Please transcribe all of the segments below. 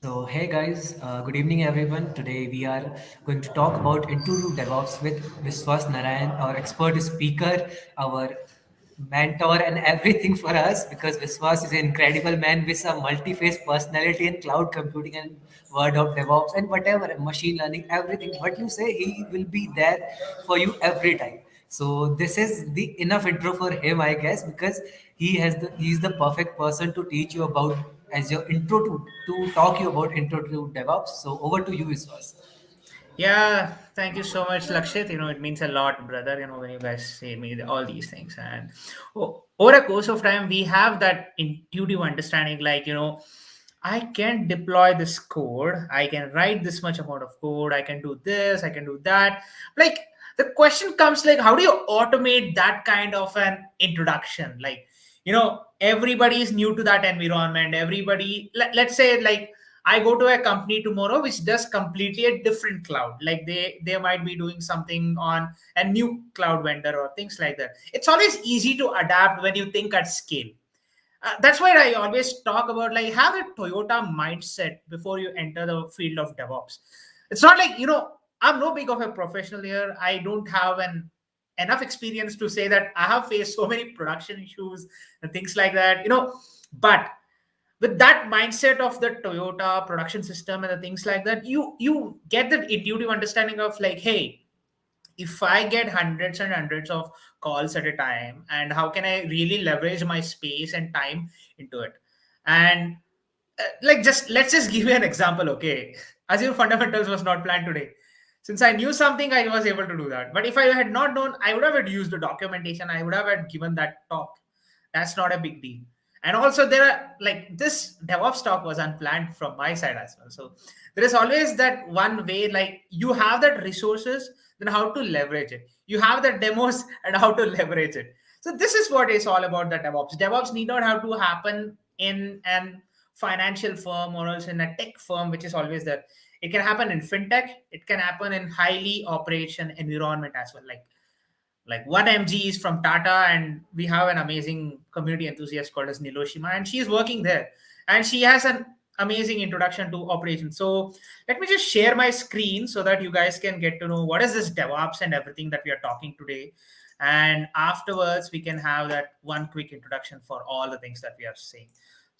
So, hey guys, good evening everyone. Today we are going to talk about Into DevOps with Viswas Narayan, our expert speaker, our mentor, and everything for us because Viswas is an incredible man with a multi phase personality in cloud computing and word of DevOps and whatever, machine learning, everything. What you say, he will be there for you every time. So this is the enough intro for him, I guess, because he's the perfect person to teach you about as your intro to talk you about intro to DevOps. So over to you, Viswas. Yeah, thank you so much, Lakshit. It means a lot, brother. When you guys say me all these things, and over a course of time, we have that intuitive understanding. I can deploy this code. I can write this much amount of code. I can do this. I can do that. Like the question comes, like, how do you automate that kind of an introduction? Everybody is new to that environment. Let's say, like I go to a company tomorrow which does completely a different cloud. Like they might be doing something on a new cloud vendor or things like that. It's always easy to adapt when you think at scale. That's why I always talk about, like, have a Toyota mindset before you enter the field of DevOps. It's not like, I'm no big of a professional here. I don't have an enough experience to say that I have faced so many production issues and things like that. But with that mindset of the Toyota production system and the things like that, you get that intuitive understanding of, like, hey, if I get hundreds and hundreds of calls at a time, and how can I really leverage my space and time into it? And like, just let's just give you an example. Okay, Azure fundamentals was not planned today. Since I knew something, I was able to do that. But if I had not known, I would have had used the documentation. I would have had given that talk. That's not a big deal. And also, there are, like, this DevOps talk was unplanned from my side as well. So there is always that one way, like, you have that resources, then how to leverage it. You have the demos and how to leverage it. So this is what is all about the DevOps. DevOps need not have to happen in an financial firm or else in a tech firm, which is always there. It can happen in fintech. It can happen in highly operation environment as well. Like one MG is from Tata, and we have an amazing community enthusiast called as Niloshima, and she is working there, and she has an amazing introduction to operations. So let me just share my screen so that you guys can get to know what is this DevOps and everything that we are talking today. And afterwards, we can have that one quick introduction for all the things that we are saying.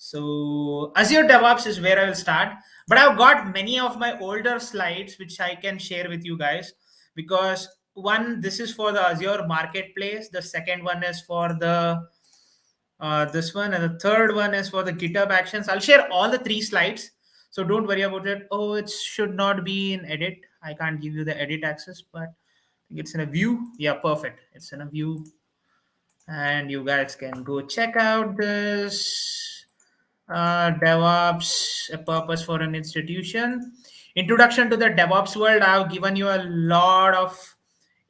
So Azure DevOps is where I will start, but I've got many of my older slides which I can share with you guys, because one, this is for the Azure marketplace. The second one is for the this one, and the third one is for the GitHub actions. I'll share all the three slides, so don't worry about it. Oh, it should not be in edit. I can't give you the edit access, but I think it's in a view. Yeah, perfect. It's in a view, and you guys can go check out this DevOps, a purpose for an institution. Introduction to the DevOps world. I've given you a lot of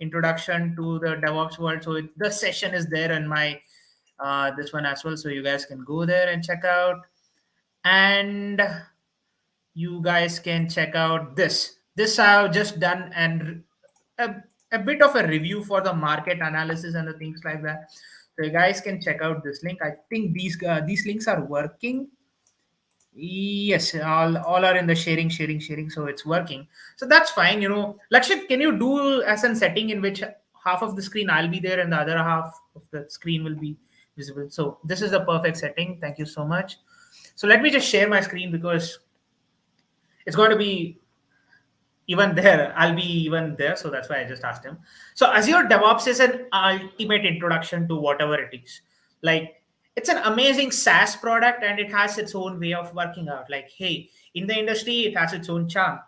introduction to the DevOps world. So the session is there in my this one as well. So you guys can go there and check out. And you guys can check out this. This I've just done, and a, a bit of a review for the market analysis and the things like that. So you guys can check out this link. I think these links are working. Yes, all are in the sharing, so it's working. So that's fine. Lakshit, can you do as a setting in which half of the screen I'll be there and the other half of the screen will be visible? So this is the perfect setting. Thank you so much. So let me just share my screen, because it's going to be even there. I'll be even there. So that's why I just asked him. So Azure DevOps is an ultimate introduction to whatever it is. Like, it's an amazing SaaS product, and it has its own way of working out. Like, hey, in the industry, it has its own charm.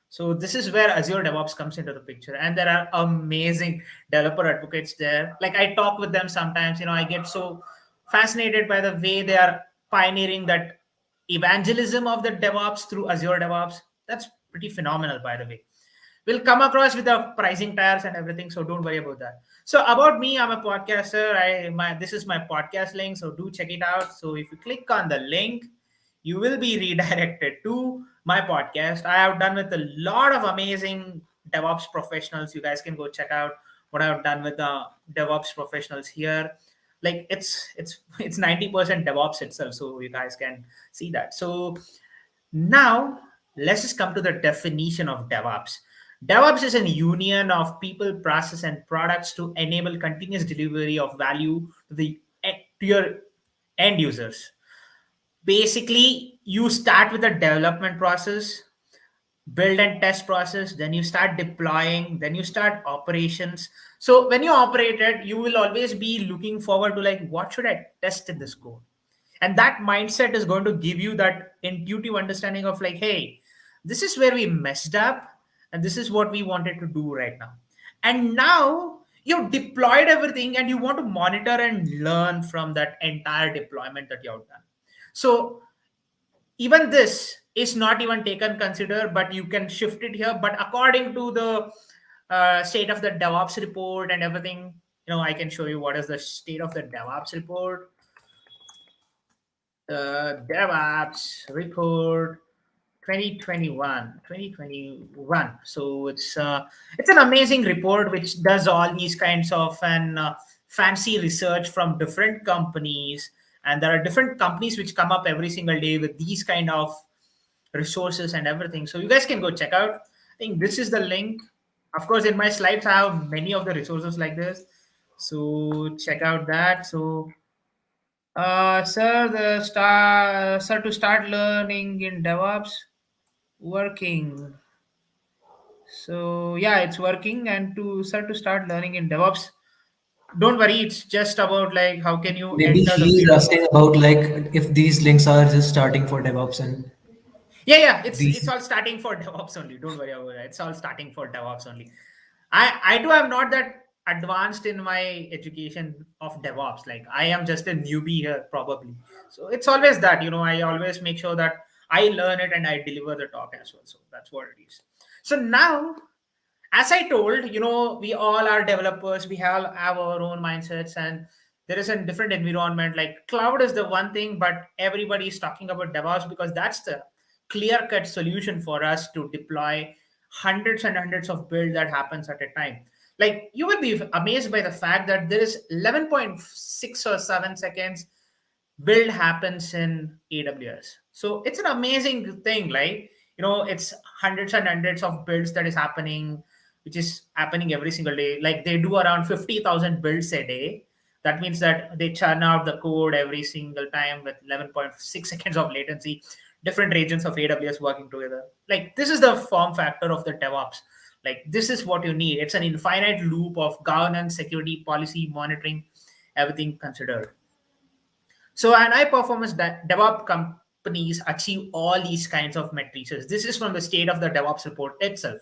So this is where Azure DevOps comes into the picture. And there are amazing developer advocates there. Like, I talk with them sometimes. I get so fascinated by the way they are pioneering that evangelism of the DevOps through Azure DevOps. That's pretty phenomenal, by the way. We'll come across with the pricing tires and everything, so don't worry about that. So about me, I'm a podcaster. This is my podcast link, so do check it out. So if you click on the link, you will be redirected to my podcast. I have done with a lot of amazing DevOps professionals. You guys can go check out what I've done with the DevOps professionals here. Like, it's 90% DevOps itself, so you guys can see that. So Now, let's just come to the definition of DevOps. DevOps is a union of people, process, and products to enable continuous delivery of value to your end users. Basically, you start with the development process, build and test process, then you start deploying, then you start operations. So when you operate it, you will always be looking forward to like, what should I test in this code? And that mindset is going to give you that intuitive understanding of like, hey, this is where we messed up and this is what we wanted to do right now. And now you've deployed everything and you want to monitor and learn from that entire deployment that you have done. So even this is not even taken consider, but you can shift it here. But according to the state of the DevOps report and everything, I can show you what is the state of the DevOps report. DevOps report 2021. So it's an amazing report which does all these kinds of fancy research from different companies, and there are different companies which come up every single day with these kind of resources and everything. So you guys can go check out. I think this is the link. Of course, in my slides I have many of the resources like this, so check out that. So sir, to start learning in DevOps, working. So yeah, it's working. And to start learning in DevOps, don't worry, it's just about like how can you Maybe enter the he's video. asking about like if these links are just starting for DevOps and Yeah, it's these. all starting for DevOps only. Don't worry about it. It's all starting for DevOps only. I too am not that advanced in my education of DevOps. Like I am just a newbie here probably. So it's always that, I always make sure that I learn it and I deliver the talk as well. So that's what it is. So now, as I told, we all are developers, we have our own mindsets, and there is a different environment. Like cloud is the one thing, but everybody is talking about DevOps because that's the clear cut solution for us to deploy hundreds and hundreds of builds that happens at a time. Like you will be amazed by the fact that there is 11.6 or 7 seconds build happens in AWS. So it's an amazing thing. Like, it's hundreds and hundreds of builds that is happening, which is happening every single day. Like they do around 50,000 builds a day. That means that they churn out the code every single time with 11.6 seconds of latency, different regions of AWS working together. Like this is the form factor of the DevOps. Like this is what you need. It's an infinite loop of governance, security, policy, monitoring, everything considered. So, and high performance DevOps companies achieve all these kinds of metrics. This is from the state of the DevOps report itself.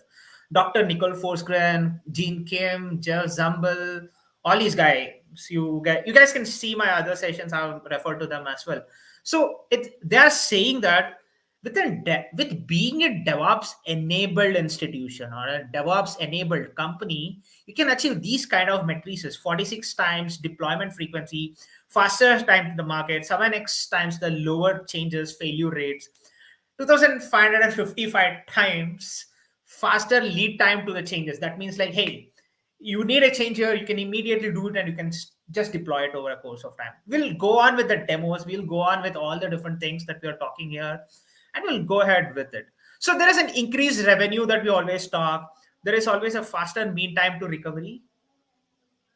Dr. Nicole Forsgren, Gene Kim, Jeff Zumble, all these guys. You guys can see my other sessions. I'll refer to them as well. So they are saying that with being a DevOps enabled institution or a DevOps enabled company, you can achieve these kind of matrices: 46 times deployment frequency, faster time to the market, 7x times the lower changes failure rates, 2555 times faster lead time to the changes. That means like, hey, you need a change here, you can immediately do it and you can just deploy it over a course of time. We'll go on with the demos, we'll go on with all the different things that we are talking here, and we'll go ahead with it. So there is an increased revenue that we always talk. There is always a faster mean time to recovery.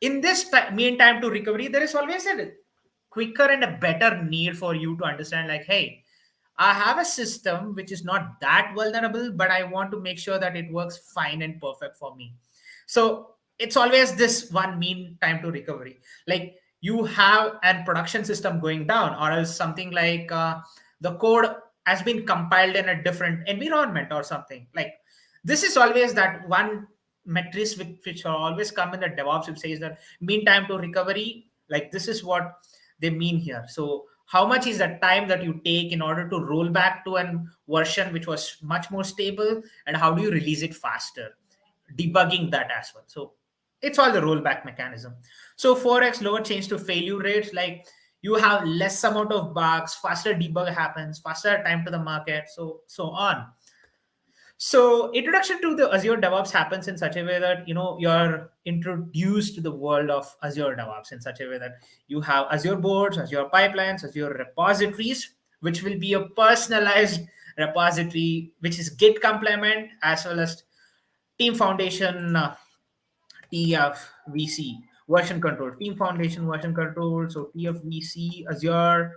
In this mean time to recovery, there is always a quicker and a better need for you to understand like, hey, I have a system which is not that vulnerable, but I want to make sure that it works fine and perfect for me. So it's always this one mean time to recovery. Like you have a production system going down, or else something like the code has been compiled in a different environment or something. Like this is always that one metrics which always come in the DevOps, which says that mean time to recovery. Like this is what they mean here. So how much is the time that you take in order to roll back to a version which was much more stable, and how do you release it faster, debugging that as well. So it's all the rollback mechanism. So 4x lower change to failure rates, like you have less amount of bugs, faster debug happens, faster time to the market, so on. So introduction to the Azure DevOps happens in such a way that you're introduced to the world of Azure DevOps in such a way that you have Azure Boards, Azure Pipelines, Azure repositories, which will be a personalized repository which is Git compliant, as well as Team Foundation TFVC version control, Team Foundation version control, so TFVC, Azure.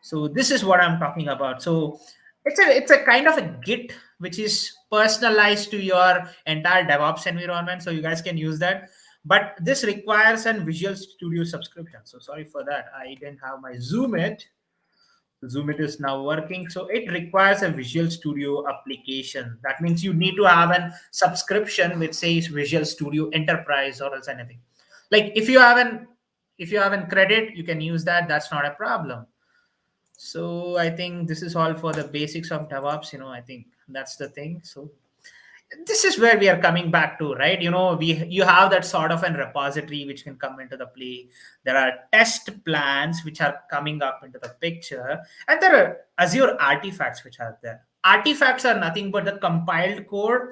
So this is what I'm talking about. So it's a kind of a Git which is personalized to your entire DevOps environment, so you guys can use that. But this requires an Visual Studio subscription. So sorry for that, I didn't have my Zoom it is now working. So it requires a Visual Studio application. That means you need to have a subscription which says Visual Studio Enterprise or else anything. Like if you have an credit, you can use that. That's not a problem. So I think this is all for the basics of DevOps. I think that's the thing. So this is where we are coming back to, right? You have that sort of an repository which can come into the play. There are test plans which are coming up into the picture, and there are Azure artifacts which are there. Artifacts are nothing but the compiled code.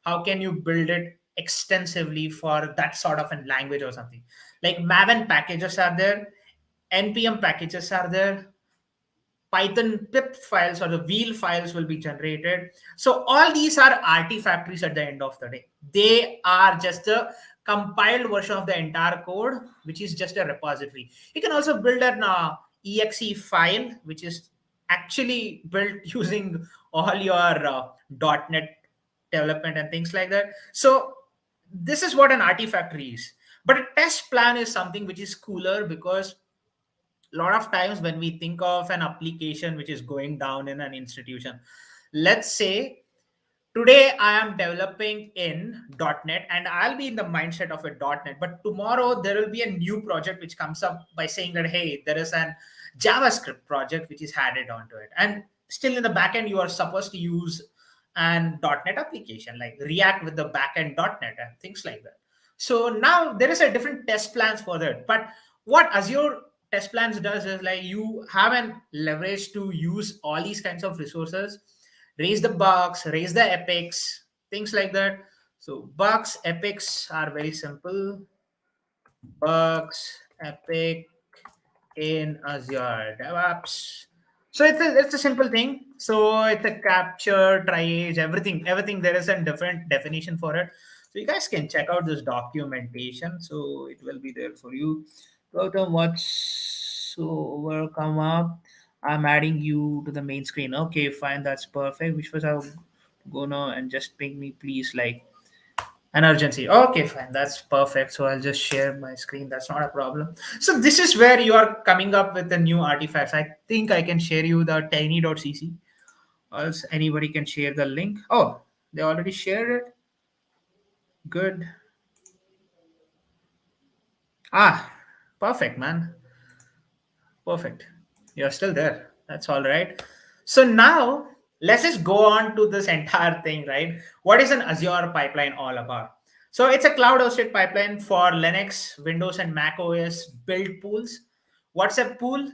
How can you build it extensively for that sort of a language or something? Like Maven packages are there, npm packages are there, Python pip files or the wheel files will be generated. So all these are artifactories at the end of the day. They are just a compiled version of the entire code, which is just a repository. You can also build an exe file, which is actually built using all your .NET development and things like that. So this is what an artifactory is. But a test plan is something which is cooler, because a lot of times when we think of an application which is going down in an institution, let's say today I am developing in .NET and I'll be in the mindset of a .NET, but tomorrow there will be a new project which comes up by saying that, hey, there is an JavaScript project which is added onto it, and still in the backend you are supposed to use an .NET application like React with the backend .NET and things like that. So now there is a different test plans for that. But what Azure test plans does is, like, you have an leverage to use all these kinds of resources, raise the bugs, raise the epics, things like that. So bugs, epics are very simple. Bugs, epic in Azure DevOps. So it's a simple thing. So it's a capture, triage, everything. There is a different definition for it. So you guys can check out this documentation. So it will be there for you. Gautam, whatsoever come up, I'm adding you to the main screen. Okay, fine, that's perfect. Which was I'll go now and just ping me, please, like an urgency. Okay, fine, that's perfect. So I'll just share my screen. That's not a problem. So this is where you are coming up with the new artifacts. I think I can share you the tiny.cc, or else anybody can share the link. Oh, they already shared it. Good. Ah, perfect, man. Perfect. You're still there. That's all right. So now let's just go on to this entire thing, right? What is an Azure pipeline all about? So it's a cloud hosted pipeline for Linux, Windows, and Mac OS build pools. What's a pool?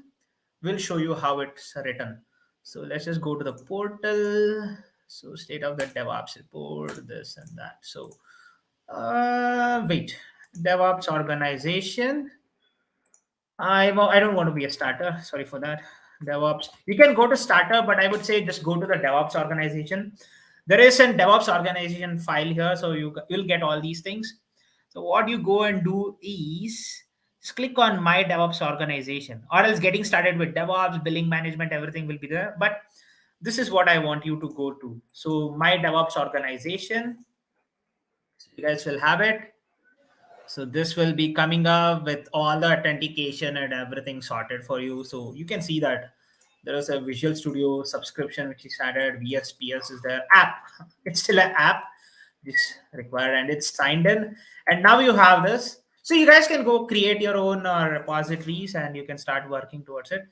We'll show you how it's written. So let's just go to the portal. So state of the DevOps report, this and that. So wait, DevOps organization. I don't want to be a starter. Sorry for that. DevOps. You can go to starter, but I would say just go to the DevOps organization. There is a DevOps organization file here, so you'll get all these things. So what you go and do is just click on My DevOps organization, or else getting started with DevOps, billing management, everything will be there. But this is what I want you to go to. So My DevOps organization. So you guys will have it. So this will be coming up with all the authentication and everything sorted for you. So you can see that there is a Visual Studio subscription which is added. VSPS is there. App. It's still an app. It's required and it's signed in. And now you have this. So you guys can go create your own repositories and you can start working towards it.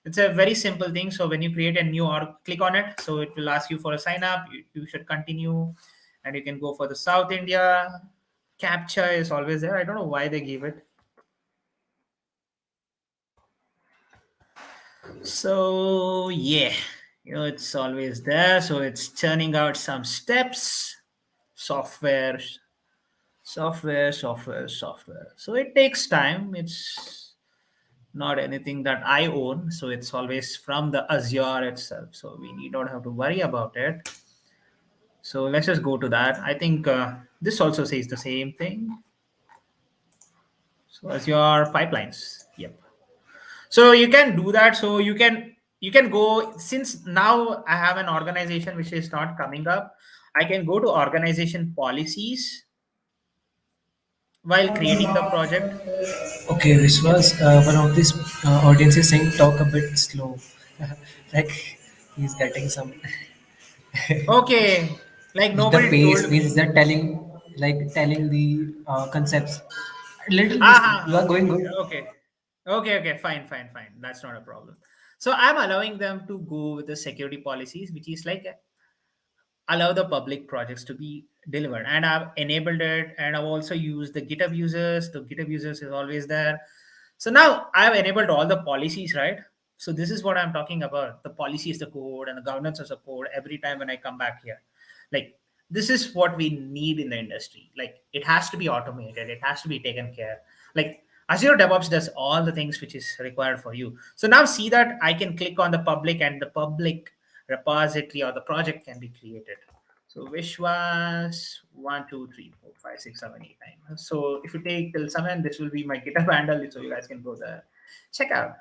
It's a very simple thing. So when you create a new org, click on it. So it will ask you for a sign up. You should continue and you can go for the South India. Captcha is always there. I don't know why they give it. So yeah, it's always there. So it's churning out some steps. Software. So it takes time. not anything that I own. So it's always from the Azure itself. So we need not have to worry about it. So let's just go to that. I think this also says the same thing. So Azure pipelines. Yep. So you can do that. So you can go, since now I have an organization which is not coming up. I can go to organization policies while creating the project. Okay, Yep. Vishwas, one of these audience is saying talk a bit slow. Like he's getting some. Okay. Like The nobody pace told means me. that telling the concepts. A little bit slow. You Ah, are going good. okay. Okay. Fine, fine, fine. That's not a problem. So I'm allowing them to go with the security policies, which is like allow the public projects to be delivered. And I've enabled it, and I've also used the GitHub users. The GitHub users is always there. So now I've enabled all the policies, right? So this is what I'm talking about. The policy is the code and the governance is the code every time when I come back here. Like this is what we need in the industry. Like it has to be automated, it has to be taken care. Like Azure DevOps does all the things which is required for you. So now see that I can click on the public, and the public repository or the project can be created. So Vishwas 1 2 3 4 5 6 7 8 9. So if you take till 7, this will be my GitHub handle, so you guys can go there, check out.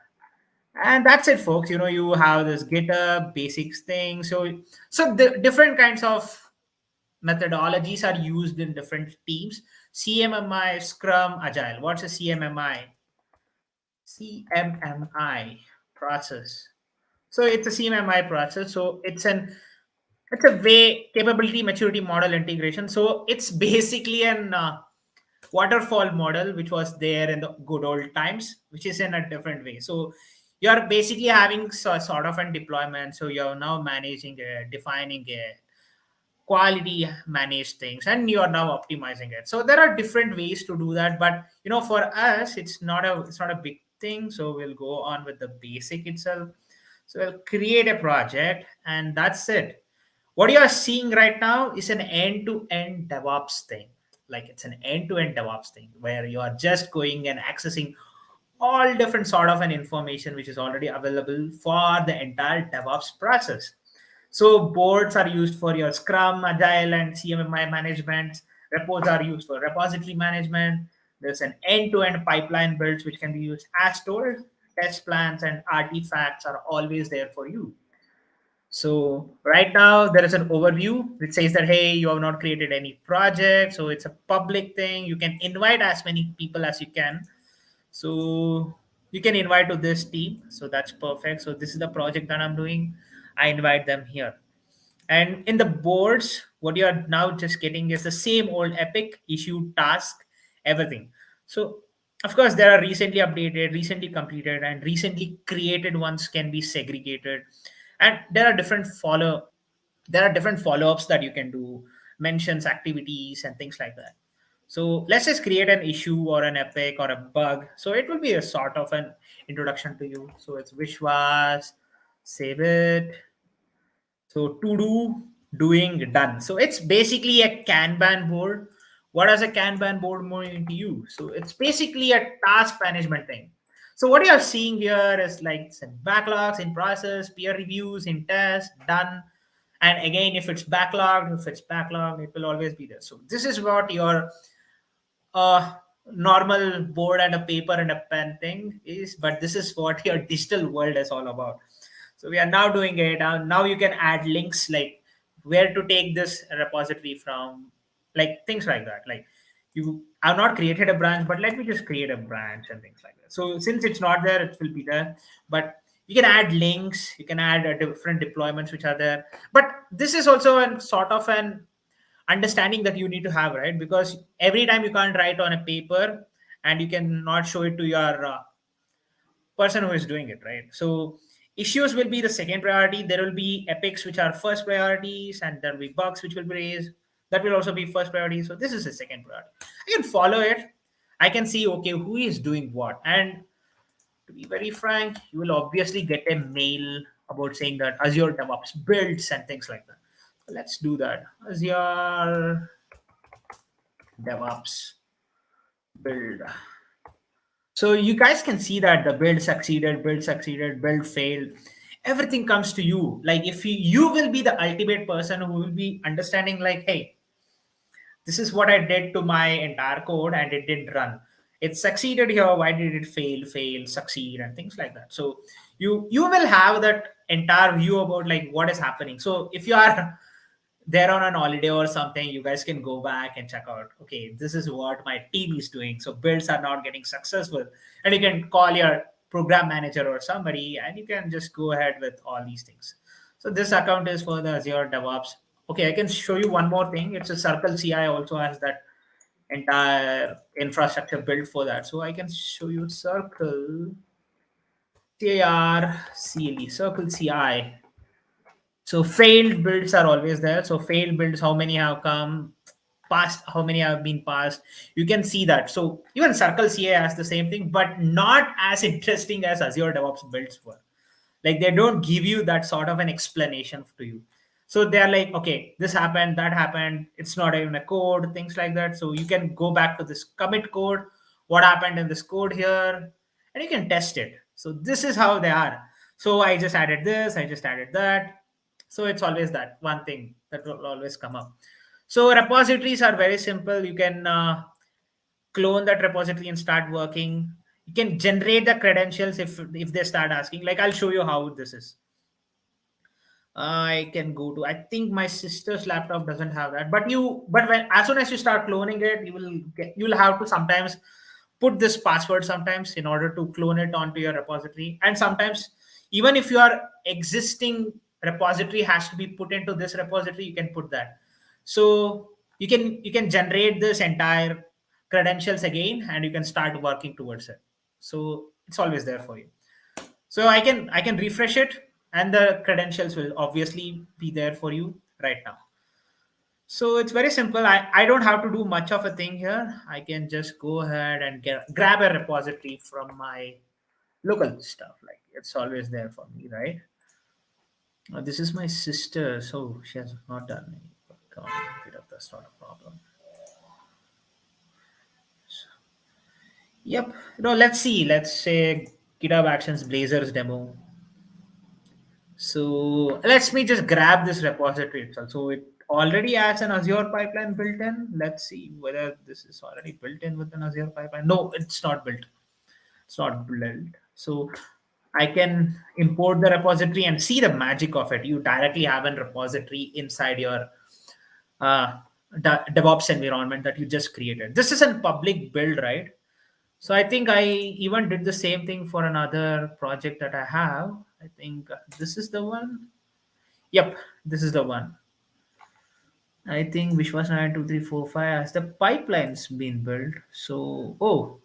And that's it, folks. You have this GitHub basics thing. So the different kinds of methodologies are used in different teams. CMMI, Scrum, Agile. What's a CMMI? CMMI process. So it's a CMMI process. So it's a way capability maturity model integration. So it's basically an waterfall model which was there in the good old times, which is in a different way. So you're basically having sort of a deployment. So you're now managing it, defining it, quality manage things, and you are now optimizing it. So there are different ways to do that, but for us it's not a big thing. So we'll go on with the basic itself. So we'll create a project, and that's it. What you are seeing right now is an end-to-end DevOps thing. Like it's an end-to-end DevOps thing where you are just going and accessing all different sort of an information which is already available for the entire DevOps process. So boards are used for your Scrum, Agile, and CMMI management. Repos are used for repository management. There's an end-to-end pipeline builds which can be used as stored. Test plans and artifacts are always there for you. So right now there is an overview which says that, hey, you have not created any project. So it's a public thing. You can invite as many people as you can. So you can invite to this team. So that's perfect. So this is the project that I'm doing. I invite them here. And in the boards, what you are now just getting is the same old epic issue task, everything. So of course there are recently updated, recently completed, and recently created ones can be segregated. And there are different follow-ups that you can do, mentions, activities, and things like that. So let's just create an issue or an epic or a bug. So it will be a sort of an introduction to you. So it's Vishwas, save it. So to do, doing, done. So it's basically a Kanban board. What does a Kanban board mean to you? So it's basically a task management thing. So what you're seeing here is like some backlogs in process, peer reviews in test, done. And again, if it's backlogged, it will always be there. So this is what your normal board and a paper and a pen thing is, but this is what your digital world is all about. So we are now doing it. Now you can add links like where to take this repository from, like things like that. Like you have not created a branch, but let me just create a branch and things like that. So since it's not there, it will be there. But you can add links, you can add different deployments which are there. But this is also a sort of an understanding that you need to have, right? Because every time you can't write on a paper and you can not show it to your person who is doing it, right? So issues will be the second priority. There will be epics which are first priorities, and there will be bugs which will be raised. That will also be first priority. So this is the second priority. I can follow it. I can see, okay, who is doing what. And to be very frank, you will obviously get a mail about saying that Azure DevOps builds and things like that. So let's do that. Azure DevOps build. So you guys can see that the build succeeded, build failed. Everything comes to you. Like if you will be the ultimate person who will be understanding like, hey, this is what I did to my entire code and it didn't run. It succeeded here. Why did it fail, succeed, and things like that? So you will have that entire view about like what is happening. So if you are they're on an holiday or something, you guys can go back and check out, okay, this is what my team is doing. So builds are not getting successful. And you can call your program manager or somebody and you can just go ahead with all these things. So this account is for the Azure DevOps. Okay, I can show you one more thing. It's a Circle CI also has that entire infrastructure built for that. So I can show you Circle CIR Circle CI. So failed builds are always there. So failed builds, how many have come, passed, how many have been passed. You can see that. So even Circle CA has the same thing, but not as interesting as Azure DevOps builds were. Like they don't give you that sort of an explanation to you. So they're like, okay, this happened, that happened. It's not even a code, things like that. So you can go back to this commit code, what happened in this code here, and you can test it. So this is how they are. So I just added this, I just added that. So it's always that one thing that will always come up. So repositories are very simple. You can clone that repository and start working. You can generate the credentials if they start asking. Like I'll show you how this is. I can go to. I think my sister's laptop doesn't have that, but when as soon as you start cloning it, you'll have to sometimes put this password sometimes in order to clone it onto your repository, and sometimes even if your existing repository has to be put into this repository, you can put that. So you can generate this entire credentials again, and you can start working towards it. So it's always there for you. So I can refresh it and the credentials will obviously be there for you right now. So it's very simple. I don't have to do much of a thing here. I can just go ahead and grab a repository from my local stuff. Like it's always there for me, right? This is my sister, so she has not done any work on GitHub. That's not a problem. Yep. Let's see. Let's say GitHub Actions Blazers demo. So let me just grab this repository itself. So it already has an Azure pipeline built in. Let's see whether this is already built in with an Azure pipeline. No, it's not built. It's not built. So I can import the repository and see the magic of it. You directly have a repository inside your uh, DevOps environment that you just created. This is a public build, right? So I think I even did the same thing for another project that I have. I think this is the one. Yep, this is the one. I think Vishwas 92345 has the pipelines been built. So, oh,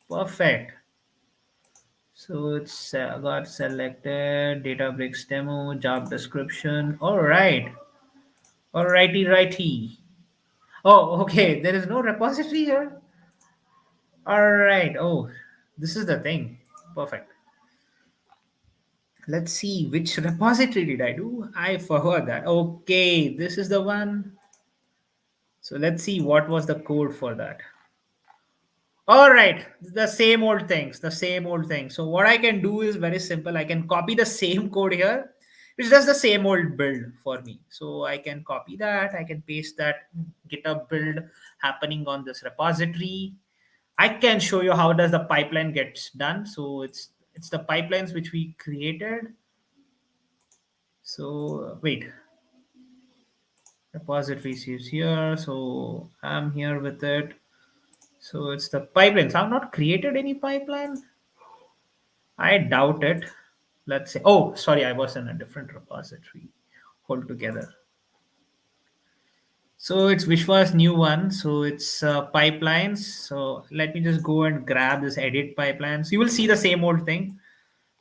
perfect. So it's got selected, Databricks demo, job description. All right. All righty, righty. Oh, okay. There is no repository here. All right. Oh, this is the thing. Perfect. Let's see which repository did I do. I forgot that. Okay, this is the one. So let's see what was the code for that. All right, the same old things, the same old thing. So what I can do is very simple. I can copy the same code here, which does the same old build for me. So I can copy that. I can paste that GitHub build happening on this repository. I can show you how does the pipeline gets done. So it's the pipelines which we created. So wait, repositories is here. So I'm here with it. So it's the pipelines. I've not created any pipeline. I doubt it. Let's say, oh, sorry, I was in a different repository altogether. So it's Vishwa's new one. So it's pipelines. So let me just go and grab this edit pipelines. You will see the same old thing.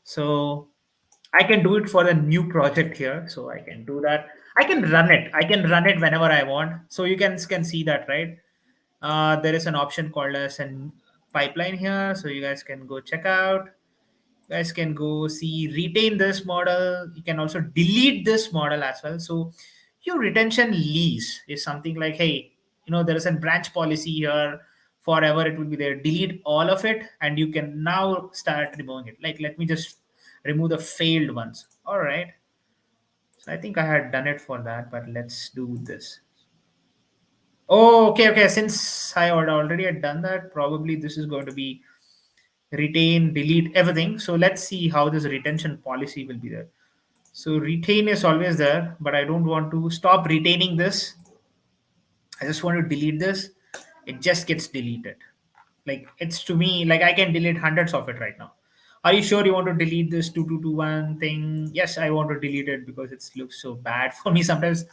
So I can do it for the new project here. So I can do that. I can run it. I can run it whenever I want. So you can see that, right? There is an option called as an pipeline here. So you guys can go check out. You guys can go see retain this model. You can also delete this model as well. So your retention lease is something like, hey, there is a branch policy here forever it will be there. Delete all of it, and you can now start removing it. Like, let me just remove the failed ones. All right. So I think I had done it for that, but let's do this. Oh, okay, okay. Since I had already had done that, probably this is going to be retain, delete everything. So let's see how this retention policy will be there. So retain is always there, but I don't want to stop retaining this. I just want to delete this. It just gets deleted. Like, it's to me, like, I can delete hundreds of it right now. Are you sure you want to delete this 2221 thing? Yes, I want to delete it because it looks so bad for me sometimes.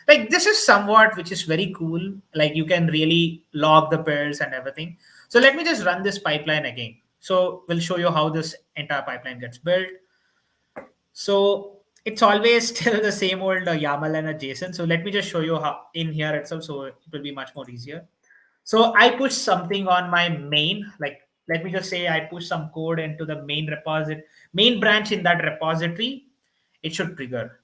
Like, this is somewhat which is very cool. Like, you can really log the pairs and everything. So let me just run this pipeline again. So we'll show you how this entire pipeline gets built. So it's always still the same old YAML and a JSON. So let me just show you how in here itself. So it will be much more easier. So I push something on my main, like, let me just say I push some code into the main repository, main branch in that repository, it should trigger.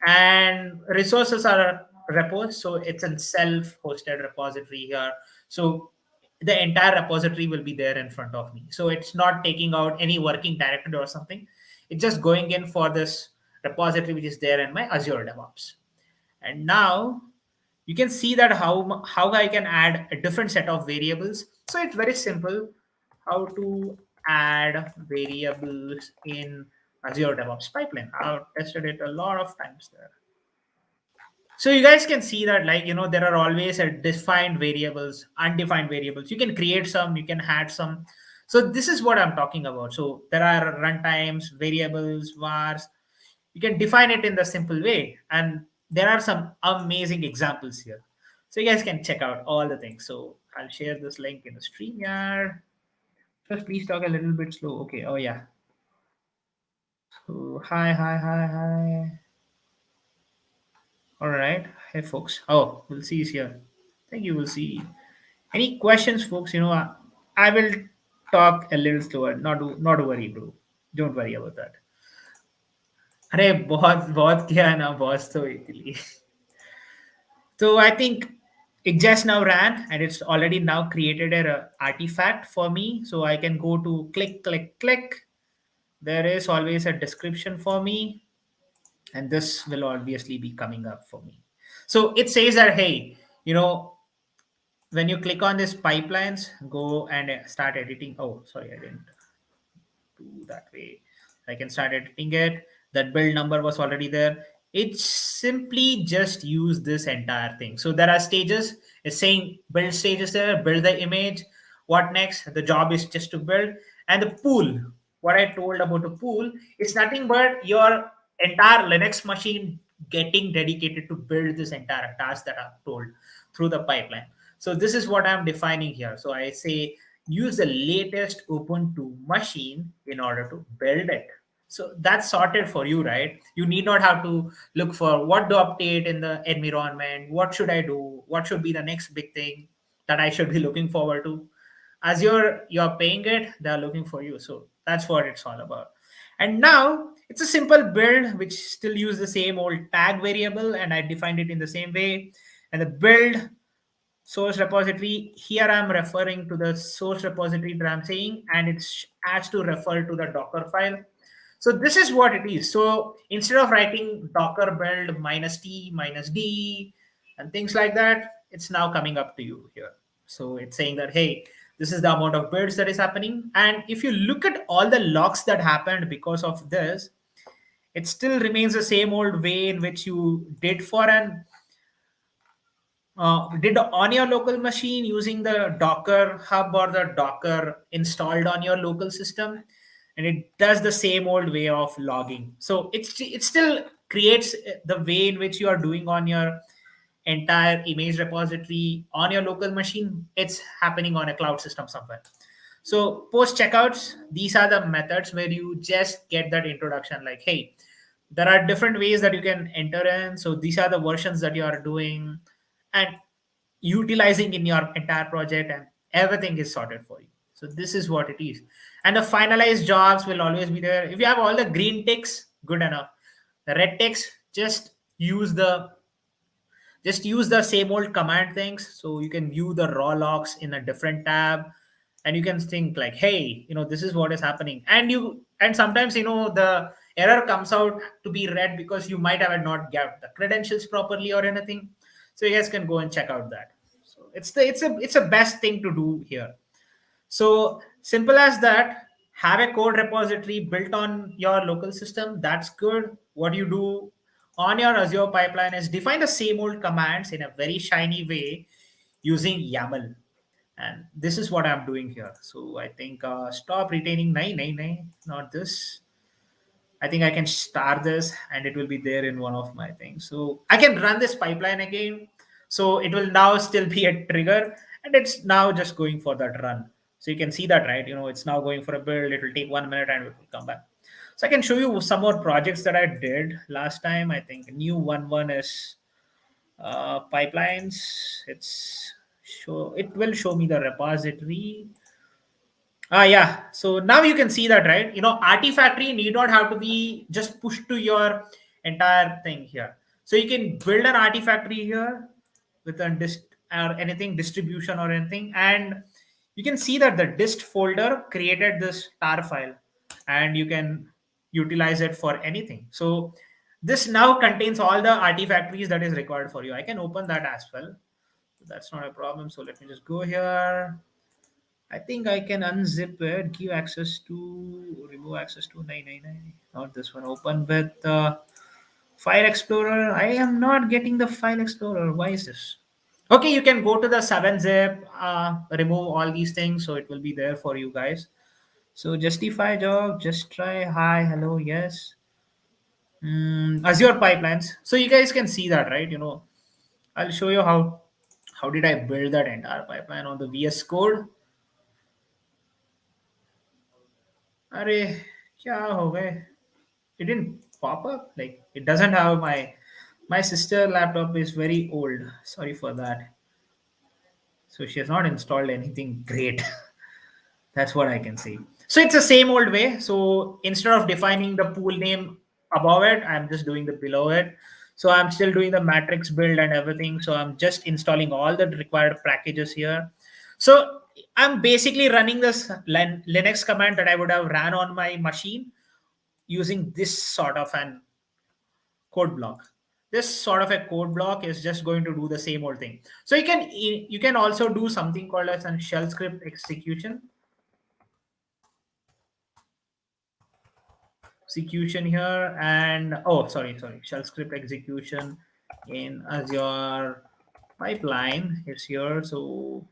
And resources are repos, so it's a self-hosted repository here. So the entire repository will be there in front of me. So it's not taking out any working directory or something. It's just going in for this repository which is there in my Azure DevOps. And now you can see that how I can add a different set of variables. So it's very simple how to add variables in Azure DevOps pipeline. I've tested it a lot of times there. So you guys can see that, like, there are always a defined variables, undefined variables. You can create some, you can add some. So this is what I'm talking about. So there are runtimes, variables, vars. You can define it in the simple way, and there are some amazing examples here. So you guys can check out all the things. So I'll share this link in the stream here. Just please talk a little bit slow. Okay. Oh yeah. So hi. All right. Hey folks. Oh, we'll see is here. Thank you. We'll see. Any questions, folks? I will talk a little slower. Not to worry, bro. Don't worry about that. अरे बहुत बहुत किया है ना boss तो इतनी. So I think it just now ran, and it's already now created an artifact for me. So I can go to click. There is always a description for me, and this will obviously be coming up for me. So it says that, hey, when you click on this pipelines, go and start editing. Oh, sorry, I didn't do that way. I can start editing it. That build number was already there. It simply just use this entire thing. So there are stages. It's saying build stages there, build the image. What next? The job is just to build. And the pool, what I told about the pool, it's nothing but your entire Linux machine getting dedicated to build this entire task that I've told through the pipeline. So this is what I'm defining here. So I say use the latest Ubuntu machine in order to build it. So that's sorted for you, right? You need not have to look for what to update in the environment, what should I do, what should be the next big thing that I should be looking forward to. As you're paying it, they're looking for you. So that's what it's all about. And now it's a simple build which still use the same old tag variable, and I defined it in the same way. And the build source repository, here I'm referring to the source repository that I'm saying, and it has to refer to the Docker file. So this is what it is. So instead of writing docker build -t -d and things like that, it's now coming up to you here. So it's saying that, hey, this is the amount of builds that is happening. And if you look at all the logs that happened because of this, it still remains the same old way in which you did for an did on your local machine using the Docker hub or the Docker installed on your local system, and it does the same old way of logging. So it still creates the way in which you are doing on your entire image repository on your local machine. It's happening on a cloud system somewhere. So post checkouts, these are the methods where you just get that introduction, like, hey, there are different ways that you can enter in. So these are the versions that you are doing and utilizing in your entire project, and everything is sorted for you. So this is what it is. And the finalized jobs will always be there. If you have all the green ticks, good enough. The red ticks, just use the just use the same old command things. So you can view the raw logs in a different tab, and you can think like, hey, this is what is happening. And sometimes, the error comes out to be read because you might have not got the credentials properly or anything. So you guys can go and check out that. So it's a best thing to do here. So simple as that. Have a code repository built on your local system. That's good. What you do on your Azure pipeline is define the same old commands in a very shiny way using YAML. And this is what I'm doing here. So I think stop retaining 999, not this. I think I can start this and it will be there in one of my things. So I can run this pipeline again. So it will now still be a trigger and it's now just going for that run. So you can see that, right? It's now going for a build. It will take 1 minute and it will come back. So I can show you some more projects that I did last time. I think new one is pipelines. It will show me the repository. Yeah. So now you can see that, right? Artifactory need not have to be just pushed to your entire thing here. So you can build an Artifactory here with a dist or anything distribution or anything, and you can see that the dist folder created this tar file, and you can utilize it for anything. So this now contains all the Artifactories that is required for you. I can open that as well. So that's not a problem. So let me just go here. I think I can unzip it, give access to, remove access to 999. Not this one. Open with File Explorer. I am not getting the File Explorer. Why is this? Okay, you can go to the 7-zip, remove all these things, so it will be there for you guys. So justify job, just try hi, hello, yes. Azure pipelines. So you guys can see that, right? I'll show you how did I build that entire pipeline on the VS Code. अरे क्या हो गए? It didn't pop up. Like it doesn't have my sister laptop is very old. Sorry for that. So she has not installed anything great. That's what I can see. So it's the same old way. So instead of defining the pool name above it, I'm just doing the below it. So I'm still doing the matrix build and everything. So I'm just installing all the required packages here. So I'm basically running this Linux command that I would have ran on my machine using this sort of an code block. This sort of a code block is just going to do the same old thing. So you can also do something called as a shell script execution here, and oh, sorry, shell script execution in Azure pipeline is here. So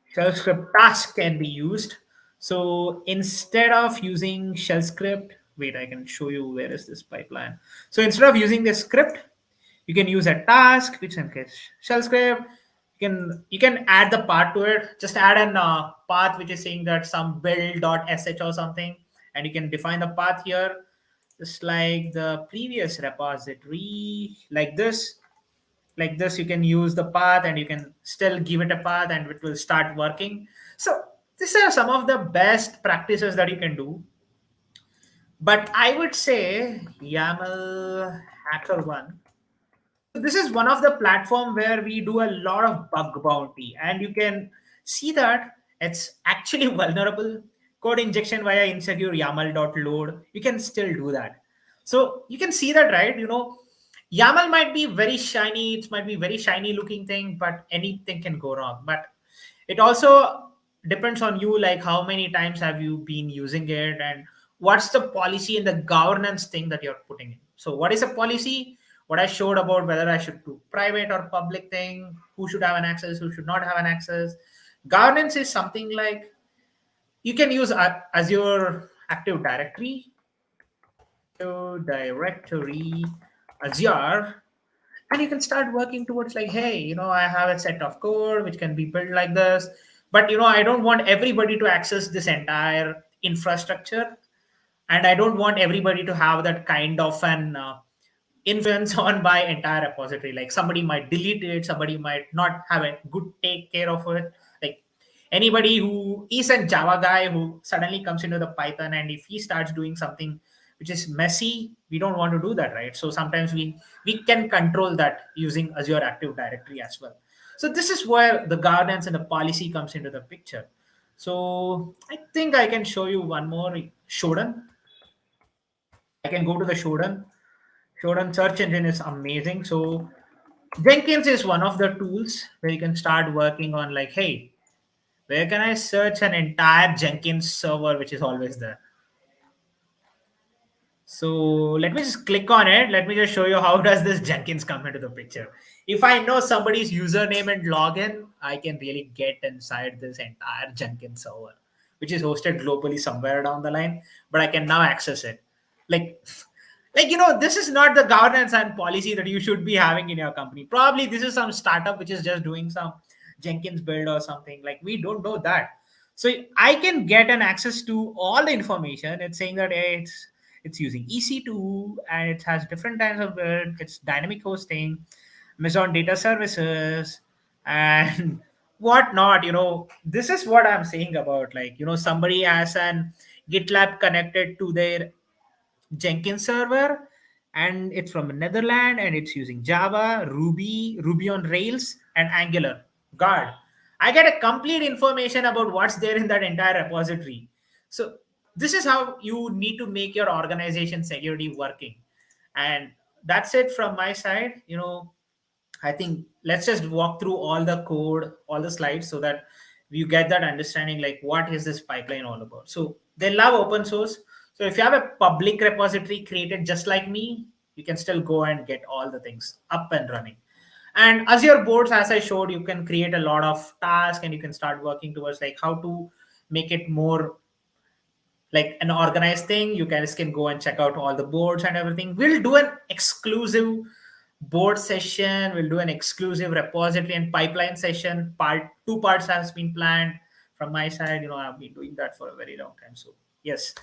shell script task can be used. So instead of using shell script, wait, I can show you where is this pipeline. So instead of using this script, you can use a task, which in case shell script. You can add the path to it. Just add an path which is saying that some build.sh or something, and you can define the path here, just like the previous repository, like this. You can use the path and you can still give it a path and it will start working. So these are some of the best practices that you can do, but I would say YAML hacker one. So this is one of the platform where we do a lot of bug bounty, and you can see that it's actually vulnerable. Code injection via insecure YAML.load, you can still do that. So you can see that, right? YAML might be very shiny, it might be very shiny looking thing, but anything can go wrong. But it also depends on you, like how many times have you been using it, and what's the policy and the governance thing that you're putting in. So what is a policy? What I showed about whether I should do private or public thing, who should have an access, who should not have an access. Governance is something like you can use Azure Active Directory, Azure, and you can start working towards like, hey, I have a set of code which can be built like this, but I don't want everybody to access this entire infrastructure, and I don't want everybody to have that kind of an influence on my entire repository. Like somebody might delete it, somebody might not have a good take care of it. Like anybody who is a Java guy who suddenly comes into the Python, and if he starts doing something which is messy. We don't want to do that, right? So sometimes we can control that using Azure Active Directory as well. So this is where the governance and the policy comes into the picture. So I think I can show you one more Shodan. I can go to the Shodan. Shodan search engine is amazing. So Jenkins is one of the tools where you can start working on, like, hey, where can I search an entire Jenkins server, which is always there? So let me just click on it. Let me just show you how does this Jenkins come into the picture. If I know somebody's username and login, I can really get inside this entire Jenkins server, which is hosted globally somewhere down the line, but I can now access it. Like, this is not the governance and policy that you should be having in your company. Probably this is some startup which is just doing some Jenkins build or something. Like, we don't know that. So I can get an access to all the information. It's saying that, hey, it's using EC2 and it has different kinds of build. It's dynamic hosting, Amazon Data Services, and whatnot. This is what I'm saying about, like, somebody has an GitLab connected to their Jenkins server, and it's from Netherlands, and it's using Java, Ruby on Rails, and Angular. God, I get a complete information about what's there in that entire repository. So this is how you need to make your organization security working. And that's it from my side. I think let's just walk through all the code, all the slides, so that you get that understanding, like, what is this pipeline all about. So they love open source. So if you have a public repository created just like me, you can still go and get all the things up and running. And Azure Boards, as I showed, you can create a lot of tasks and you can start working towards, like, how to make it more like an organized thing. You guys can go and check out all the boards and everything. We'll do an exclusive board session. We'll do an exclusive repository and pipeline session. Two parts has been planned from my side. I've been doing that for a very long time. So yes,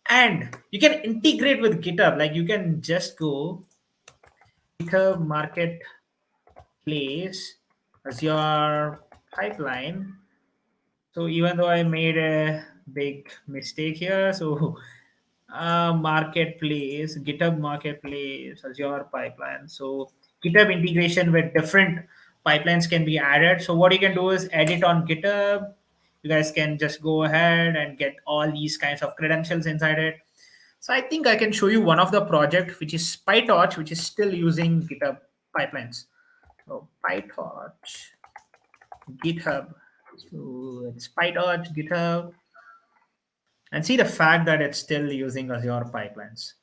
and you can integrate with GitHub. Like, you can just go GitHub Marketplace Azure Pipeline. So even though I made a big mistake here, so marketplace, GitHub Marketplace, Azure Pipeline. So GitHub integration with different pipelines can be added. So what you can do is edit on GitHub. You guys can just go ahead and get all these kinds of credentials inside it. So I think I can show you one of the project, which is PyTorch, which is still using GitHub pipelines. So PyTorch, GitHub. So it's PyTorch, GitHub, and see the fact that it's still using Azure pipelines.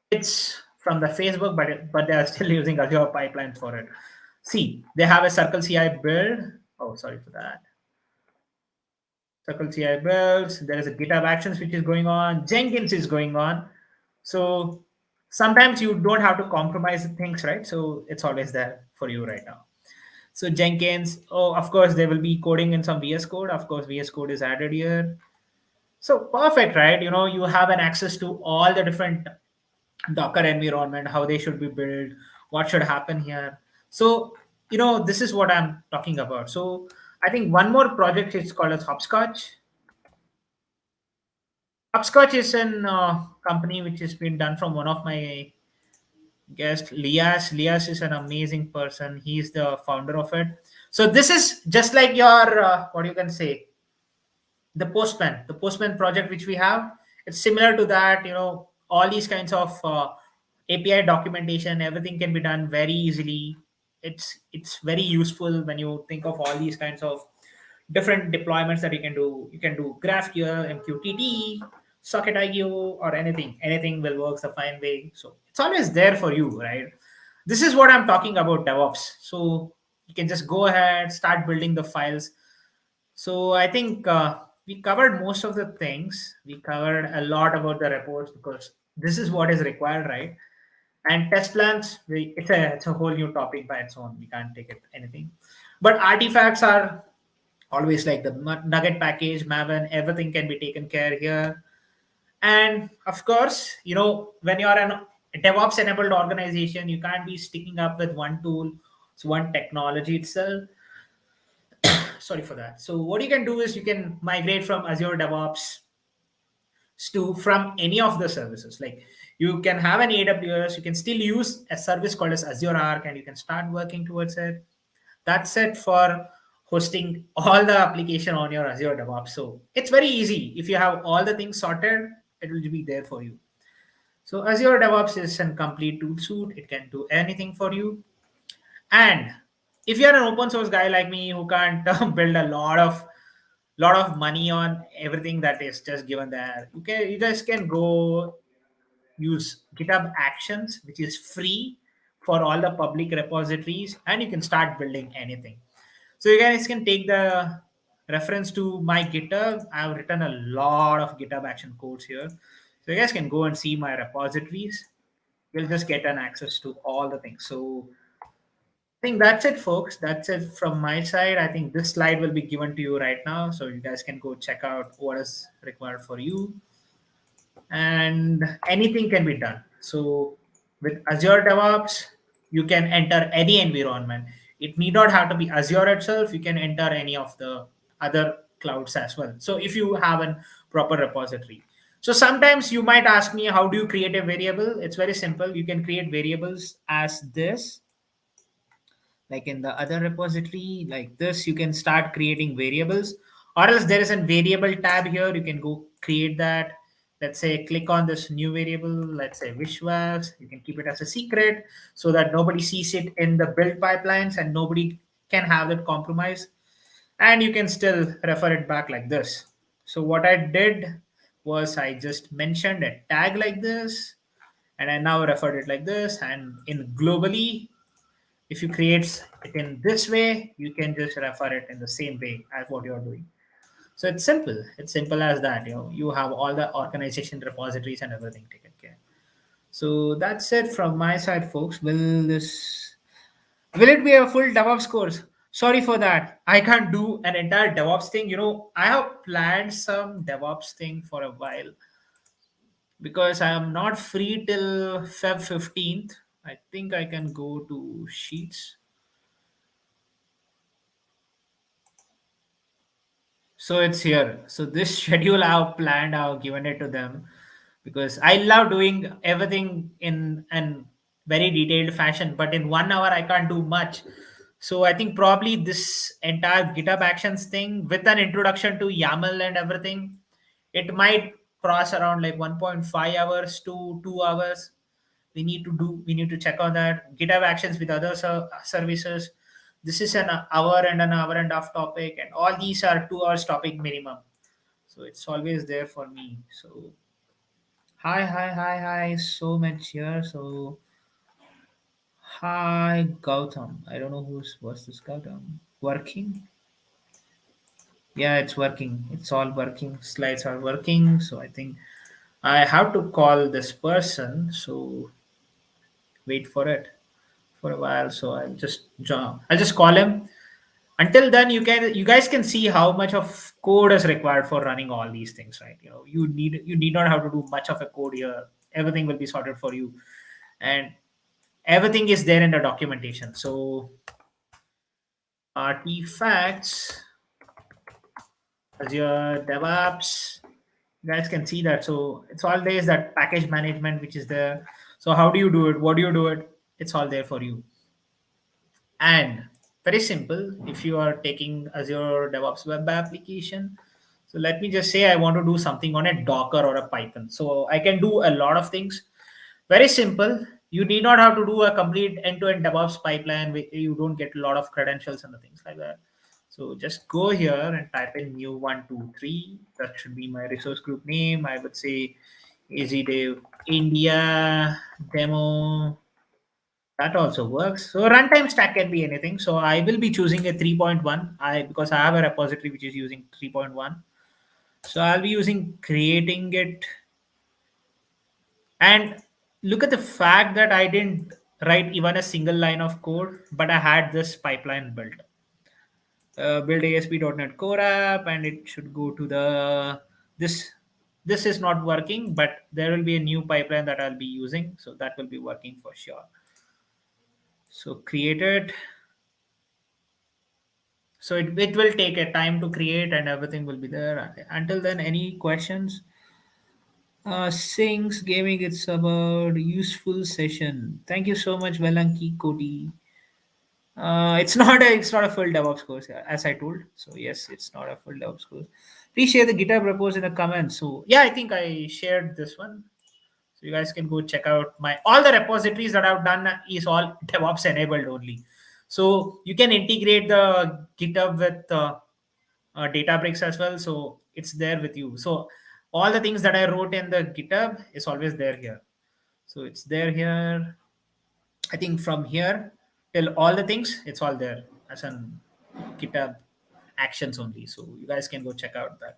It's from the Facebook, but they are still using Azure pipelines for it. See, they have a Circle CI build. Oh, sorry for that. Circle CI builds. There is a GitHub Actions which is going on. Jenkins is going on. So sometimes you don't have to compromise things, right? So it's always there for you right now. So Jenkins, oh, of course, they will be coding in some VS Code. Of course, VS Code is added here. So perfect, right? You have an access to all the different Docker environment, how they should be built, what should happen here. So, this is what I'm talking about. So I think one more project is called as Hopscotch. Hopscotch is an company which has been done from one of my guests, Lias. Lias is an amazing person. He's the founder of it. So this is just like your, what you can say, the Postman project which we have. It's similar to that. All these kinds of API documentation, everything can be done very easily. It's very useful when you think of all these kinds of different deployments that you can do. You can do GraphQL, MQTT, Socket IO, or anything will work the fine way. So it's always there for you, right? This is what I'm talking about, DevOps. So you can just go ahead, start building the files. So I think we covered most of the things. We covered a lot about the reports, because this is what is required, right? And test plans, it's a whole new topic by its own. We can't take it anything. But artifacts are always like the Nugget package, Maven, everything can be taken care here. And of course, when you're an DevOps enabled organization, you can't be sticking up with one tool, so one technology itself. Sorry for that. So what you can do is you can migrate from Azure DevOps. to from any of the services. Like you can have an AWS, you can still use a service called as Azure Arc, and you can start working towards it. That's it for hosting all the application on your Azure DevOps. So it's very easy. If you have all the things sorted, it will be there for you. So Azure DevOps is a complete tool suite. It can do anything for you. And if you're an open source guy like me who can't build a lot of money on everything that is just given there, you guys can go use GitHub Actions, which is free for all the public repositories, and you can start building anything. So you guys can take the reference to my GitHub. I've written a lot of GitHub action codes here. So you guys can go and see my repositories. You'll just get an access to all the things. So I think that's it, folks. That's it from my side. I think this slide will be given to you right now. So you guys can go check out what is required for you, and anything can be done. So with Azure DevOps, you can enter any environment. It need not have to be Azure itself. You can enter any of the other clouds as well. So if you have a proper repository. So sometimes you might ask me, how do you create a variable? It's very simple. You can create variables as this, like in the other repository like this. You can start creating variables, or else there is a variable tab here. You can go create that. Let's say click on this new variable, let's say Vishwas. You can keep it as a secret so that nobody sees it in the build pipelines and nobody can have that compromise, and you can still refer it back like this. So what I did was I just mentioned a tag like this, and I now referred it like this. And in globally, if you create it in this way, you can just refer it in the same way as what you're doing. So it's simple. It's simple as that. You have all the organization repositories and everything taken care. So that's it from my side, folks. Will it be a full DevOps course? Sorry for that. I can't do an entire DevOps thing. I have planned some DevOps thing for a while because I am not free till Feb 15th. I think I can go to Sheets. So it's here. So this schedule I've planned, I've given it to them because I love doing everything in an very detailed fashion. But in 1 hour, I can't do much. So I think probably this entire GitHub Actions thing with an introduction to YAML and everything, it might cross around like 1.5 hours to 2 hours. We need to check on that. GitHub Actions with other services, this is an hour and an hour and a half topic, and all these are 2 hours topic minimum. So it's always there for me. So hi, so much here. So hi, Gautam. I don't know what's this Gautam working. Yeah, it's working. It's all working. Slides are working. So I think I have to call this person. So wait for it for a while. So I'll just call him. Until then, you guys can see how much of code is required for running all these things, right? You need not have to do much of a code here. Everything will be sorted for you, and everything is there in the documentation. So artifacts, Azure DevOps, you guys can see that. So it's all there is that package management which is there. So how do you do it? What do you do it? It's all there for you. And very simple, if you are taking Azure DevOps web application, so let me just say I want to do something on a Docker or a Python. So I can do a lot of things. Very simple. You need not have to do a complete end-to-end DevOps pipeline. You don't get a lot of credentials and the things like that. So just go here and type in new123. That should be my resource group name. I would say EasyDev India demo. That also works. So runtime stack can be anything. So I will be choosing a 3.1. Because I have a repository which is using 3.1. So I'll be using creating it. And look at the fact that I didn't write even a single line of code, but I had this pipeline built. Build ASP.NET Core app, and it should go to this. This is not working, but there will be a new pipeline that I'll be using. So that will be working for sure. So create it. So it will take a time to create and everything will be there. Until then, any questions? Sings gaming. It's about useful session. Thank you so much, Velanki Koti. It's not a full DevOps course, as I told. So yes, it's not a full DevOps course. Please share the GitHub repos in the comments. So yeah, I think I shared this one. So you guys can go check out my all the repositories that I've done is all DevOps enabled only. So you can integrate the GitHub with Databricks as well. So it's there with you. So all the things that I wrote in the GitHub is always there here. So it's there here. I think from here till all the things, it's all there as an GitHub actions only. So you guys can go check out that.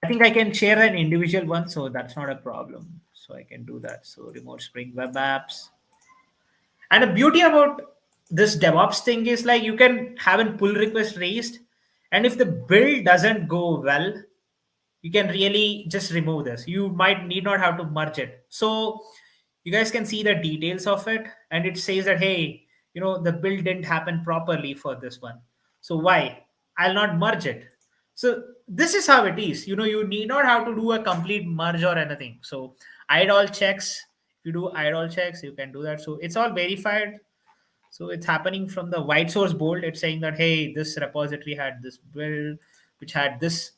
I think I can share an individual one, so that's not a problem. So I can do that. So remote Spring Web Apps. And the beauty about this DevOps thing is like you can have a pull request raised, and if the build doesn't go well, you can really just remove this. You might need not have to merge it. So you guys can see the details of it, and it says that hey, the build didn't happen properly for this one. So why? I'll not merge it. So this is how it is. You need not have to do a complete merge or anything. So idle checks. If you do idle checks, you can do that. So it's all verified. So it's happening from the white source bold. It's saying that hey, this repository had this build, which had this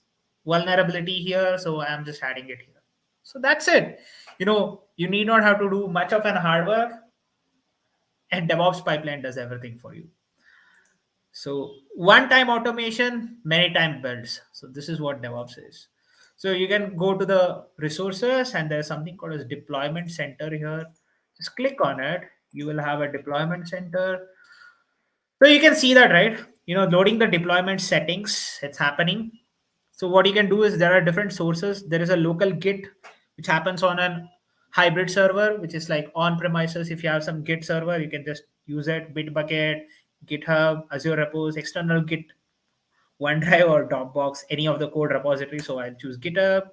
vulnerability here. So I'm just adding it here. So that's it. You need not have to do much of an hard work, and DevOps pipeline does everything for you. So one time automation, many time builds. So this is what DevOps is. So you can go to the resources, and there's something called as deployment center here. Just click on it. You will have a deployment center. So you can see that, right? Loading the deployment settings, it's happening. So what you can do is there are different sources. There is a local Git, which happens on an hybrid server, which is like on premises. If you have some Git server, you can just use it. Bitbucket, GitHub, Azure Repos, external Git, OneDrive or Dropbox, any of the code repository. So I'll choose GitHub.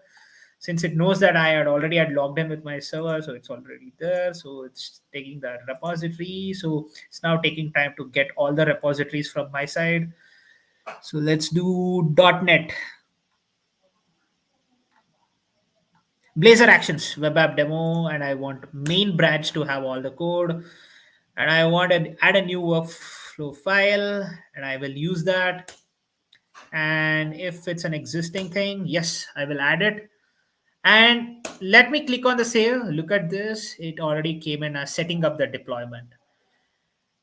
Since it knows that I had logged in with my server, so it's already there. So it's taking that repository. So it's now taking time to get all the repositories from my side. So let's do .NET. Blazor actions, web app demo, and I want main branch to have all the code. And I want to add a new workflow file, and I will use that. And if it's an existing thing, yes, I will add it. And let me click on the save. Look at this. It already came in as setting up the deployment.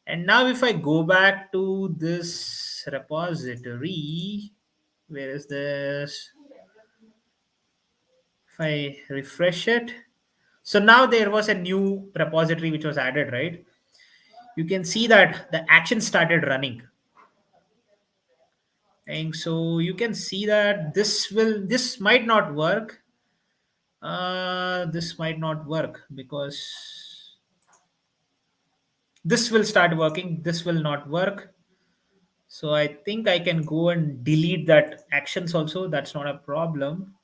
And now if I go back to this repository, where is this? If I refresh it, so now there was a new repository which was added, right? You can see that the action started running. And so you can see that this might not work. This might not work because this will start working. This will not work. So I think I can go and delete that actions also. That's not a problem.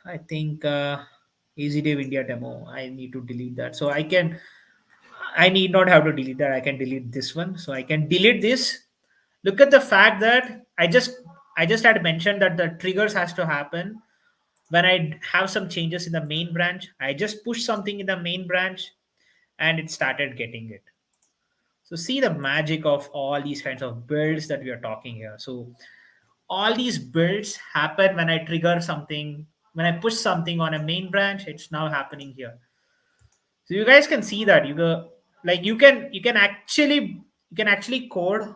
I think Easy Dev India demo. I need to delete that. So I need not have to delete that. I can delete this one. So I can delete this. Look at the fact that I just had mentioned that the triggers has to happen when I have some changes in the main branch. I just push something in the main branch, and it started getting it. So see the magic of all these kinds of builds that we are talking here. So all these builds happen when I trigger something, when I push something on a main branch. It's now happening here. So you guys can see that like you can actually code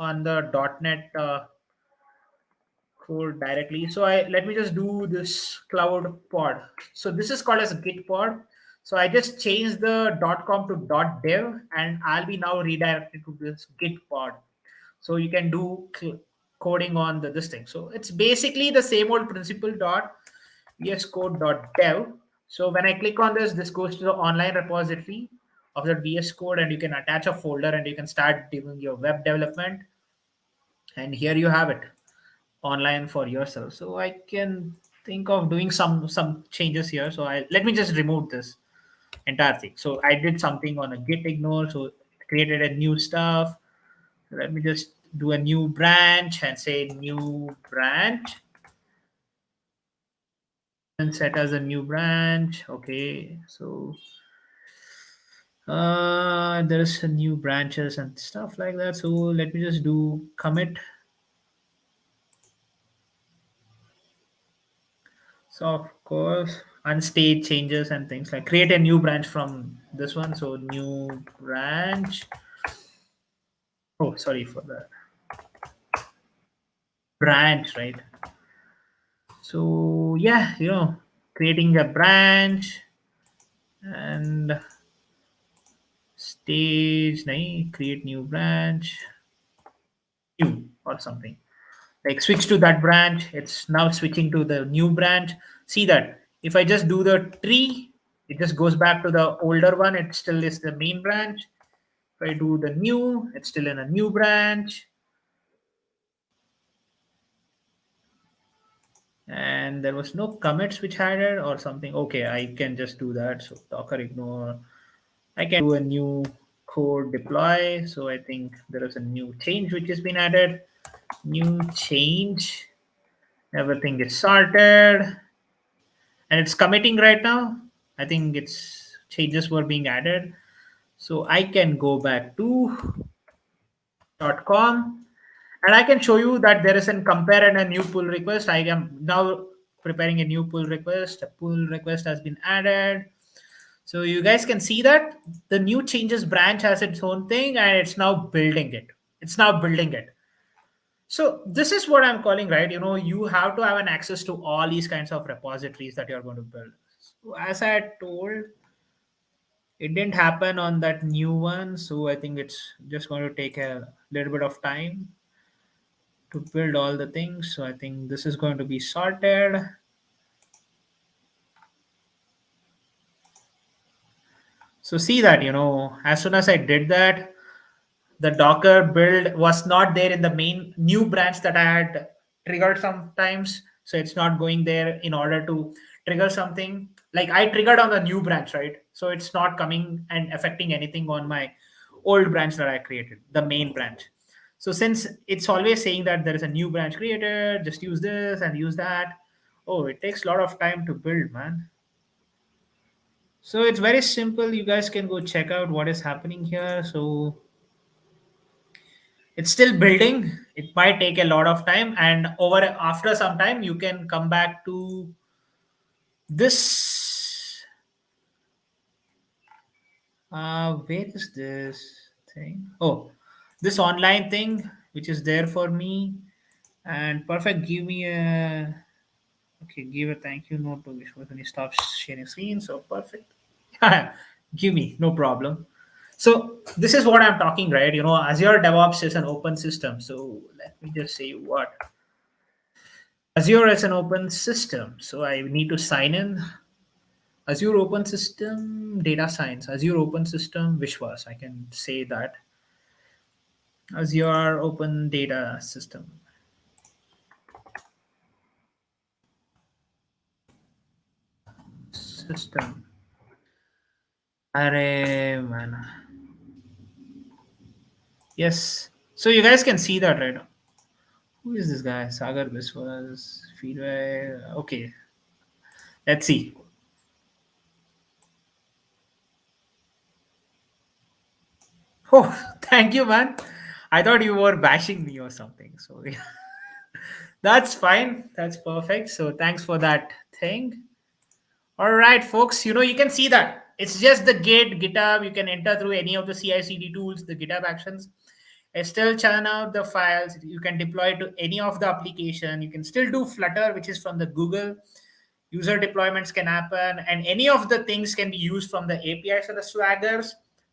on the .NET code directly. So I let me just do this cloud pod. So this is called as a Git pod. So I just changed the .com to .dev, and I'll be now redirected to this Git pod. So you can do coding on this thing. So it's basically the same old principle vscode.dev. So when I click on this goes to the online repository of that VS Code, and you can attach a folder and you can start doing your web development. And here you have it online for yourself. So I can think of doing some changes here. So I let me just remove this entire thing. So I did something on a git ignore, so it created a new stuff. Let me just do a new branch and say new branch. and set as a new branch. Okay, so there's a new branches and stuff like that. So let me just do commit. So of course, unstate changes and things like create a new branch from this one. So new branch. Oh, sorry for that branch, right? So yeah, creating a branch and stage, nahi, create new branch, new or something. Like switch to that branch. It's now switching to the new branch. See that if I just do the tree, it just goes back to the older one. It still is the main branch. If I do the new, it's still in a new branch. And there was no commits which had it or something. Okay, I can just do that. So docker ignore. I can do a new code deploy. So I think there is a new change which has been added. New change. Everything is sorted. And it's committing right now. I think it's changes were being added. So I can go back to .com and I can show you that there is a compare and a new pull request. I am now preparing a new pull request. A pull request has been added. So you guys can see that the new changes branch has its own thing and it's now building it. It's now building it. So this is what I'm calling, right? You have to have an access to all these kinds of repositories that you're going to build. So as I had told, it didn't happen on that new one. So I think it's just going to take a little bit of time to build all the things. So I think this is going to be sorted. So see that, as soon as I did that, the Docker build was not there in the main new branch that I had triggered sometimes. So it's not going there in order to trigger something. Like I triggered on the new branch, right? So it's not coming and affecting anything on my old branch that I created, the main branch. So since it's always saying that there is a new branch created, just use this and use that. Oh, it takes a lot of time to build, man. So it's very simple. You guys can go check out what is happening here. So it's still building. It might take a lot of time, and over after some time you can come back to this. Where is this thing? Oh, this online thing which is there for me. And perfect, give me a, okay, give a thank you note to Vishwas when he stops sharing screen. So perfect. Give me, no problem. So this is what I'm talking, right? Azure DevOps is an open system. So let me just say what Azure is an open system. So I need to sign in. Azure Open System Data Science, Azure Open System Vishwas. I can say that. Azure Open Data System. Array, man. Yes. So you guys can see that, right? Who is this guy? Sagar Biswas, feedback. Okay. Let's see. Oh, thank you, man. I thought you were bashing me or something. So yeah, that's fine. That's perfect. So thanks for that thing. All right, folks. You can see that it's just the Git, GitHub. You can enter through any of the CI/CD tools, the GitHub actions. Still churn out the files. You can deploy to any of the application. You can still do Flutter, which is from the Google. User deployments can happen, and any of the things can be used from the APIs or the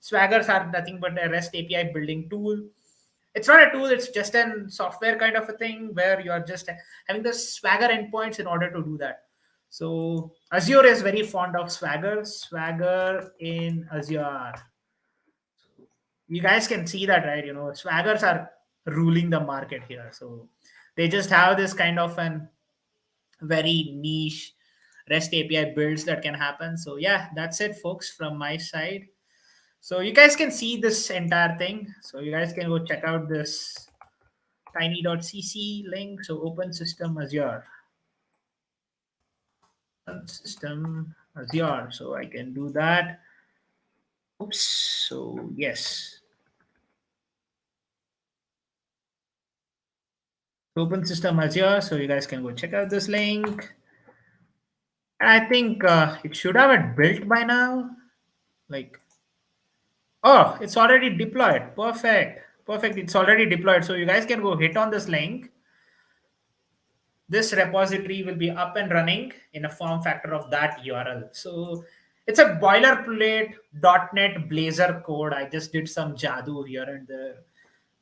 Swaggers are nothing but a REST API building tool. It's not a tool, it's just an software kind of a thing where you're just having the Swagger endpoints in order to do that. So Azure is very fond of Swagger in Azure. You guys can see that, right? Swaggers are ruling the market here. So they just have this kind of an very niche REST API builds that can happen. So yeah, that's it, folks, from my side. So you guys can see this entire thing. So you guys can go check out this tiny.cc link. So open system Azure. System Azure. So I can do that. Oops. So yes, open system Azure. So you guys can go check out this link. I think it should have it built by now. Like, oh, it's already deployed. Perfect. Perfect. It's already deployed. So you guys can go hit on this link. This repository will be up and running in a form factor of that URL. So it's a boilerplate .NET Blazor code. I just did some jadoo here and there.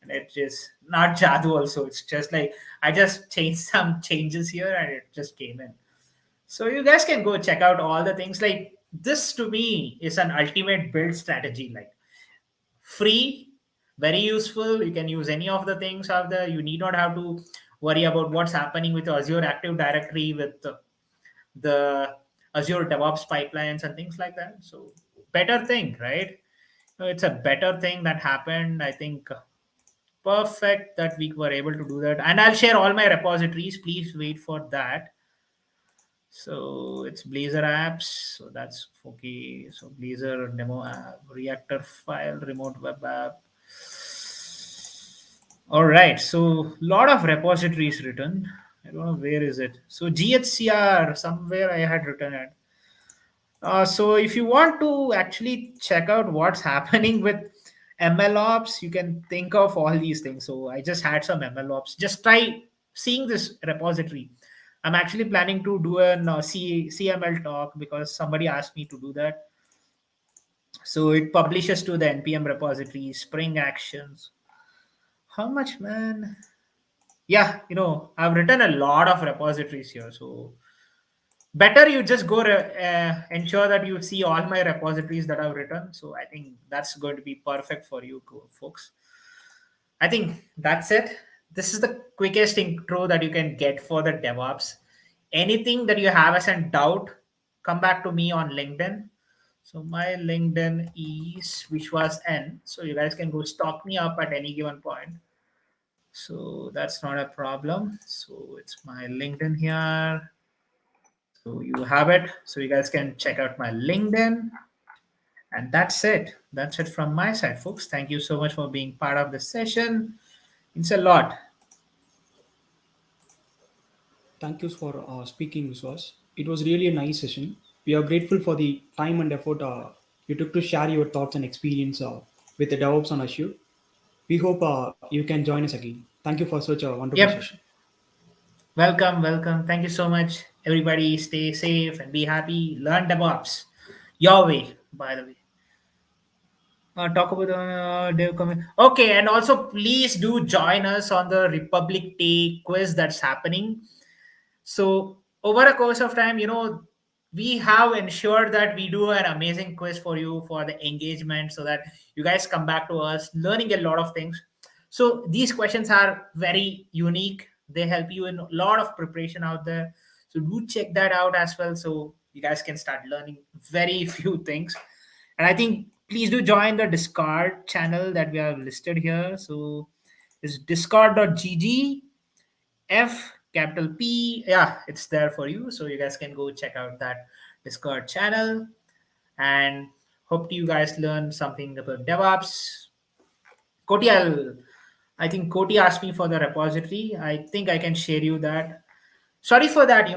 And it just not jadoo also. It's just like I just changed some changes here and it just came in. So you guys can go check out all the things. Like this to me is an ultimate build strategy. Like free, very useful. You can use any of the things out there. You need not have to worry about what's happening with Azure Active Directory, with the Azure DevOps pipelines and things like that. So better thing, right? So it's a better thing that happened. I think perfect that we were able to do that. And I'll share all my repositories. Please wait for that. So it's Blazor apps. So that's okay. So Blazor demo app, Reactor file, remote web app. All right. So lot of repositories written. I don't know where is it. So GHCR somewhere I had written it. So if you want to actually check out what's happening with MLOps, you can think of all these things. So I just had some MLOps. Just try seeing this repository. I'm actually planning to do an CML talk because somebody asked me to do that. So it publishes to the NPM repository, Spring Actions. How much, man? Yeah, I've written a lot of repositories here. So better you just go ensure that you see all my repositories that I've written. So I think that's going to be perfect for you folks. I think that's it. This is the quickest intro that you can get for the DevOps. Anything that you have as a doubt, come back to me on LinkedIn. So my LinkedIn is which was N. So you guys can go stalk me up at any given point. So that's not a problem. So it's my LinkedIn here. So you have it. So you guys can check out my LinkedIn. And that's it. That's it from my side, folks. Thank you so much for being part of the session. It's a lot. Thank you for speaking, Viswas. It was really a nice session. We are grateful for the time and effort you took to share your thoughts and experience with the DevOps on Azure. We hope you can join us again. Thank you for such a wonderful Yep. session. Welcome, welcome. Thank you so much. Everybody stay safe and be happy. Learn DevOps your way, by the way. Talk about dev comment. Okay, and also please do join us on the Republic Day quiz that's happening. So over a course of time, we have ensured that we do an amazing quiz for you for the engagement so that you guys come back to us learning a lot of things. So these questions are very unique. They help you in a lot of preparation out there. So do check that out as well. So you guys can start learning very few things. And I think please do join the Discord channel that we have listed here. So it's discord.gg F capital P. Yeah, it's there for you. So you guys can go check out that Discord channel and hope you guys learn something about DevOps. Koti, I think Koti asked me for the repository. I think I can share you that. Sorry for that.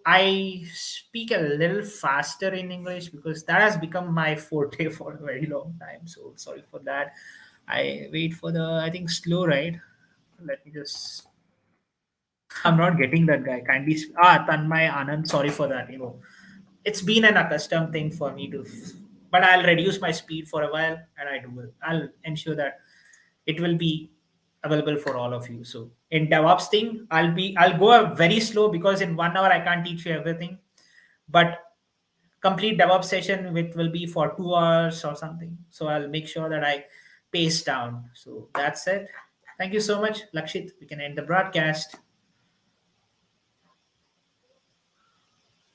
I speak a little faster in English because that has become my forte for a very long time. So sorry for that. I wait for the, I think, slow ride. Let me just I'm not getting that guy. Kindly, Tanmay Anand. Sorry for that. It's been an accustomed thing for me to, but I'll reduce my speed for a while, and I'll ensure that it will be available for all of you. So in DevOps thing, I'll go very slow because in 1 hour I can't teach you everything, but complete DevOps session with will be for 2 hours or something. So I'll make sure that I pace down. So that's it. Thank you so much, Lakshit. We can end the broadcast.